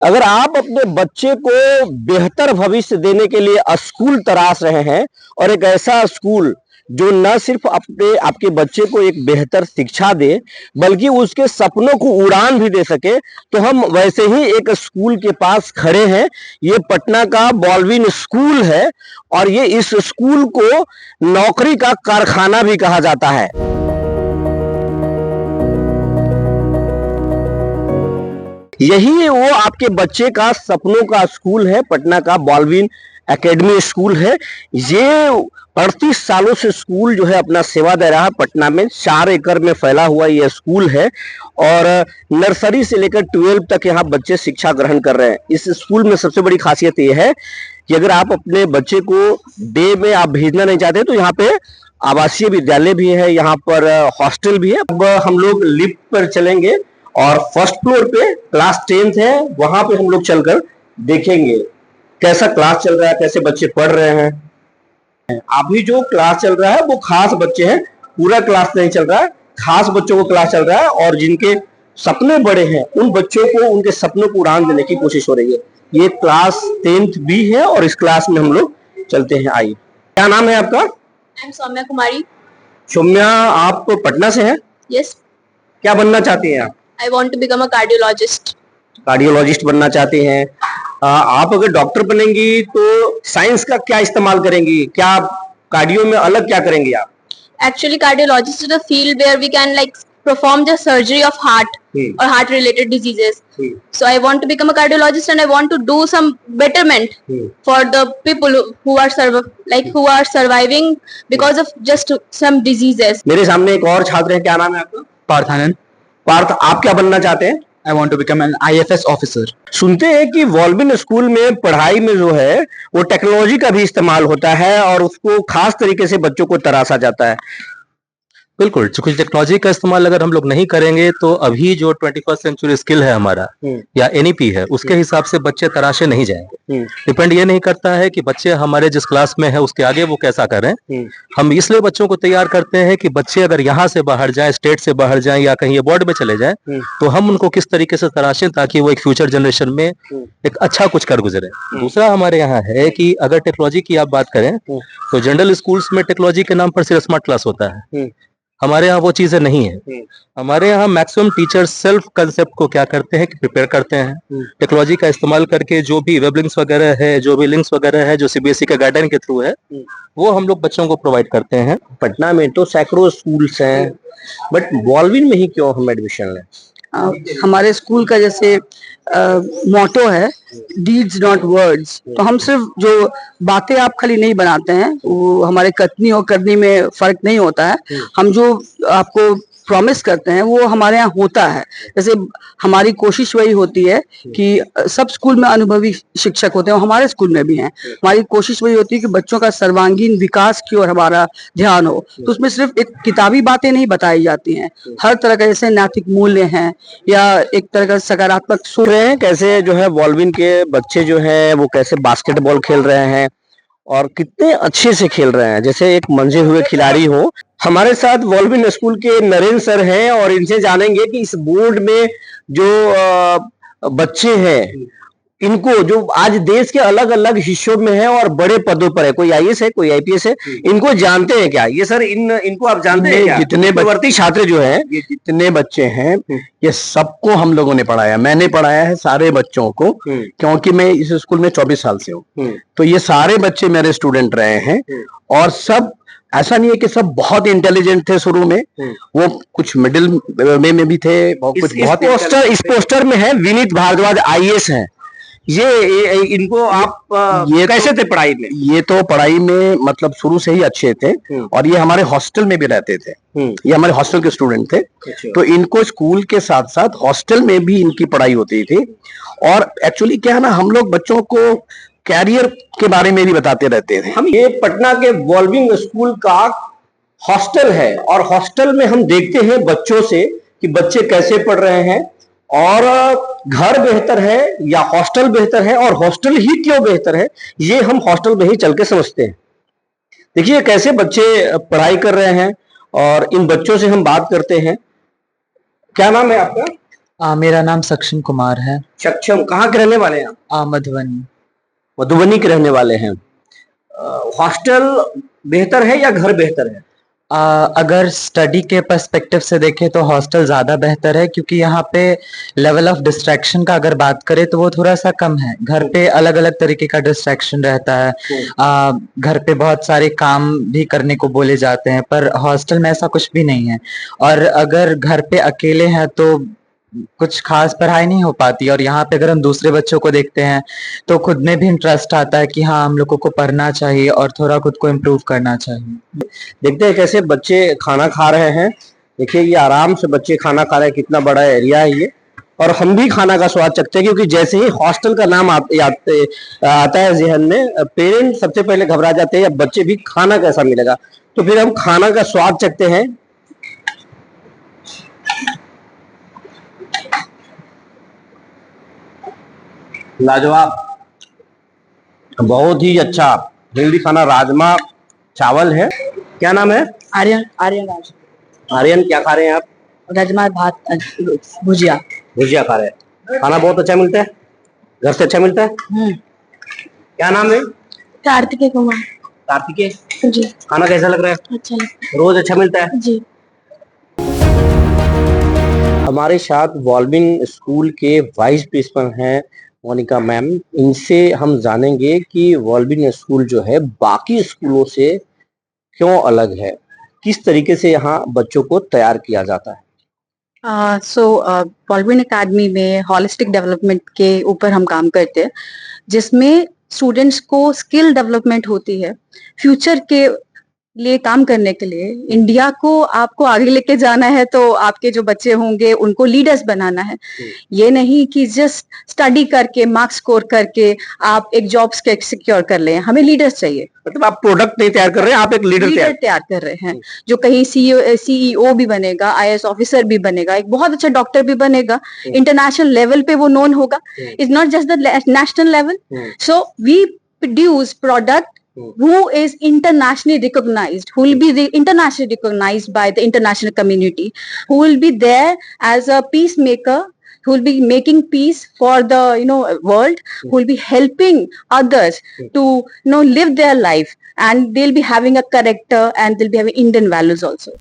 अगर आप अपने बच्चे को बेहतर भविष्य देने के लिए स्कूल तराश रहे हैं और एक ऐसा स्कूल जो न सिर्फ अपने आपके बच्चे को एक बेहतर शिक्षा दे बल्कि उसके सपनों को उड़ान भी दे सके, तो हम वैसे ही एक स्कूल के पास खड़े हैं। ये पटना का बॉलविन स्कूल है और ये इस स्कूल को नौकरी का कारखाना भी कहा जाता है। यही वो आपके बच्चे का सपनों का स्कूल है, पटना का बॉलविन एकेडमी स्कूल है। ये 38 सालों से स्कूल जो है अपना सेवा दे रहा है। पटना में 4 एकड़ में फैला हुआ ये स्कूल है और नर्सरी से लेकर 12 तक यहाँ बच्चे शिक्षा ग्रहण कर रहे हैं। इस स्कूल में सबसे बड़ी खासियत ये है कि अगर आप अपने बच्चे को डे में आप भेजना नहीं चाहते तो यहाँ पे आवासीय विद्यालय भी है, यहाँ पर हॉस्टल भी है। अब हम लोग लिफ्ट पर चलेंगे और फर्स्ट फ्लोर पे क्लास 10th है, वहां पे हम लोग चलकर देखेंगे कैसा क्लास चल रहा है, कैसे बच्चे पढ़ रहे हैं। अभी जो क्लास चल रहा है वो खास बच्चे हैं, पूरा क्लास नहीं चल रहा है, खास बच्चों को क्लास चल रहा है और जिनके सपने बड़े हैं उन बच्चों को उनके सपनों को उड़ान देने की कोशिश हो रही है। ये क्लास 10th भी है और इस क्लास में हम लोग चलते हैं। आइए, क्या नाम है आपका? सौम्या कुमारी। सौम्या, आप पटना से हैं? यस। क्या बनना चाहती हैं आप? I want to become a cardiologist. Cardiologist बनना चाहते हैं। आप अगर डॉक्टर बनेंगी तो साइंस का क्या इस्तेमाल करेंगी? क्या कार्डियो में अलग क्या करेंगी आप? Actually, cardiologist is a field where we can like perform the surgery of heart or heart related diseases. So I want to become a cardiologist and I want to do some betterment for the people who are surviving because of just some diseases. मेरे सामने एक और छात्र है, क्या नाम है आपका? पार्थ आनंद। पार्थ, आप क्या बनना चाहते हैं? I want to become an IFS officer. सुनते हैं कि बॉलविन स्कूल में पढ़ाई में जो है वो टेक्नोलॉजी का भी इस्तेमाल होता है और उसको खास तरीके से बच्चों को तराशा जाता है। बिल्कुल, चूंकि टेक्नोलॉजी का इस्तेमाल अगर हम लोग नहीं करेंगे तो अभी जो 21st सेंचुरी स्किल है हमारा या NEP है उसके हिसाब से बच्चे तराशे नहीं जाएंगे। डिपेंड ये नहीं करता है कि बच्चे हमारे जिस क्लास में है उसके आगे वो कैसा करें। हम इसलिए बच्चों को तैयार करते हैं कि बच्चे अगर यहाँ से बाहर जाएं, स्टेट से बाहर जाएं या कहीं बोर्ड में चले जाएं तो हम उनको किस तरीके से तराशें ताकि वो एक फ्यूचर जनरेशन में एक अच्छा कुछ कर गुजरे। दूसरा हमारे यहाँ है कि अगर टेक्नोलॉजी की आप बात करें तो जनरल स्कूल्स में टेक्नोलॉजी के नाम पर सिर्फ स्मार्ट क्लास होता है, हमारे यहाँ वो चीजें नहीं है। हमारे यहाँ मैक्सिमम टीचर्स सेल्फ कंसेप्ट को क्या करते हैं कि प्रिपेयर करते हैं टेक्नोलॉजी का इस्तेमाल करके। जो भी वेब लिंक्स वगैरह है, जो भी लिंक्स वगैरह है जो CBSE के गाइडलाइन के थ्रू है वो हम लोग बच्चों को प्रोवाइड करते हैं। पटना में तो सैकड़ों स्कूल्स हैं, बट बॉलविन में ही क्यों हम एडमिशन लें? हमारे स्कूल का जैसे मोटो है डीड्स नॉट वर्ड्स, तो हम सिर्फ जो बातें आप खाली नहीं बनाते हैं, वो हमारे कथनी और करनी में फर्क नहीं होता है। हम जो आपको प्रॉमिस करते हैं वो हमारे यहाँ होता है। जैसे हमारी कोशिश वही होती है कि सब स्कूल में अनुभवी शिक्षक होते हैं, हमारे स्कूल में भी हैं। हमारी कोशिश वही होती है कि बच्चों का सर्वांगीण विकास की ओर हमारा ध्यान हो। तो उसमें सिर्फ एक किताबी बातें नहीं बताई जाती हैं, हर तरह का जैसे नैतिक मूल्य हैं या एक तरह का सकारात्मक सुन रहे हैं कैसे जो है बॉलविन के बच्चे जो है वो कैसे बास्केटबॉल खेल रहे हैं और कितने अच्छे से खेल रहे हैं, जैसे एक मंजे हुए खिलाड़ी हो। हमारे साथ बॉलविन स्कूल के नरेंद्र सर हैं और इनसे जानेंगे कि इस बोर्ड में जो बच्चे हैं इनको जो आज देश के अलग अलग हिस्सों में है और बड़े पदों पर है, कोई IAS है, कोई IPS है, इनको जानते हैं क्या? ये सर इनको आप जानते हैं क्या? जितने भर्ती छात्र जो हैं, ये जितने बच्चे हैं ये सबको हम लोगों ने पढ़ाया। मैंने पढ़ाया है सारे बच्चों को, क्योंकि मैं इस स्कूल में 24 साल से हूँ। तो ये सारे बच्चे मेरे स्टूडेंट रहे हैं और सब ऐसा नहीं है कि सब बहुत इंटेलिजेंट थे शुरू में, वो कुछ मिडिल में भी थे, कुछ बहुत। इस पोस्टर में है विनीत भारद्वाज IAS हैं। ये इनको आप ये कैसे थे पढ़ाई में? ये तो पढ़ाई में मतलब शुरू से ही अच्छे थे और ये हमारे हॉस्टल में भी रहते थे। ये हमारे हॉस्टल के स्टूडेंट थे, तो इनको स्कूल के साथ साथ हॉस्टल में भी इनकी पढ़ाई होती थी। और एक्चुअली क्या है ना, हम लोग बच्चों को कैरियर के बारे में भी बताते रहते थे। हम ये पटना के बॉलविन स्कूल का हॉस्टल है और हॉस्टल में हम देखते हैं बच्चों से कि बच्चे कैसे पढ़ रहे हैं और घर बेहतर है या हॉस्टल बेहतर है और हॉस्टल ही क्यों बेहतर है ये हम हॉस्टल में ही चल के समझते हैं। देखिए कैसे बच्चे पढ़ाई कर रहे हैं और इन बच्चों से हम बात करते हैं। क्या नाम है आपका? मेरा नाम सक्षम कुमार है। सक्षम, कहाँ के रहने वाले हैं आप? मधुबनी। मधुबनी के रहने वाले हैं। हॉस्टल बेहतर है या घर बेहतर है? अगर स्टडी के पर्सपेक्टिव से देखें तो हॉस्टल ज़्यादा बेहतर है, क्योंकि यहाँ पे लेवल ऑफ डिस्ट्रैक्शन का अगर बात करें तो वो थोड़ा सा कम है। घर पे अलग अलग तरीके का डिस्ट्रैक्शन रहता है। घर पे बहुत सारे काम भी करने को बोले जाते हैं, पर हॉस्टल में ऐसा कुछ भी नहीं है। और अगर घर पे अकेले हैं तो कुछ खास पढ़ाई नहीं हो पाती, और यहाँ पे अगर हम दूसरे बच्चों को देखते हैं तो खुद में भी इंटरेस्ट आता है कि हाँ, हम लोगों को पढ़ना चाहिए और थोड़ा खुद को इम्प्रूव करना चाहिए। देखते हैं कैसे बच्चे खाना खा रहे हैं। देखिए ये आराम से बच्चे खाना खा रहे हैं, कितना बड़ा एरिया है ये। और हम भी खाना का स्वाद चखते हैं, क्योंकि जैसे ही हॉस्टल का नाम आता है जहन में, पेरेंट्स सबसे पहले घबरा जाते हैं, या बच्चे भी खाना कैसा मिलेगा। तो फिर हम खाना का स्वाद चखते हैं। लाजवाब, बहुत ही अच्छा हेल्दी खाना, राजमा चावल है। क्या नाम है? आर्यन आर्यन राज। आर्यन, क्या खा रहे हैं आप? राजमा भात भुजिया। भुजिया खा रहे हैं। खाना बहुत अच्छा मिलता है, घर से अच्छा मिलता है। क्या नाम है? कार्तिकेय कुमार। कार्तिकेय जी। खाना कैसा लग रहा है? अच्छा लगता रोज अच्छा मिलता है? है जी। हमारे साथ वॉल्विन स्कूल के वाइस प्रिंसिपल हैं मोनिका मैम। इनसे हम जानेंगे कि वॉल्विन स्कूल जो है बाकी स्कूलों से क्यों अलग है, किस तरीके से यहाँ बच्चों को तैयार किया जाता है। वॉल्विन एकेडमी में हॉलिस्टिक डेवलपमेंट के ऊपर हम काम करते हैं, जिसमें स्टूडेंट्स को स्किल डेवलपमेंट होती है। फ्यूचर के लिए काम करने के लिए इंडिया को आपको आगे लेके जाना है, तो आपके जो बच्चे होंगे उनको लीडर्स बनाना है। ये नहीं कि जस्ट स्टडी करके मार्क्स स्कोर करके आप एक जॉब सिक्योर कर लें। हमें लीडर्स चाहिए। मतलब आप प्रोडक्ट नहीं तैयार कर रहे हैं, आप एक लीडर तैयार कर रहे हैं, जो कहीं सीईओ भी बनेगा, आईएएस ऑफिसर भी बनेगा, एक बहुत अच्छा डॉक्टर भी बनेगा, इंटरनेशनल लेवल पे वो नोन होगा। It's not just the national level. So we produce product who is internationally recognized, who will be internationally recognized by the international community, who will be there as a peacemaker, who will be making peace for the world, who will be helping others to live their life, and they'll be having a character, and they'll be having Indian values also.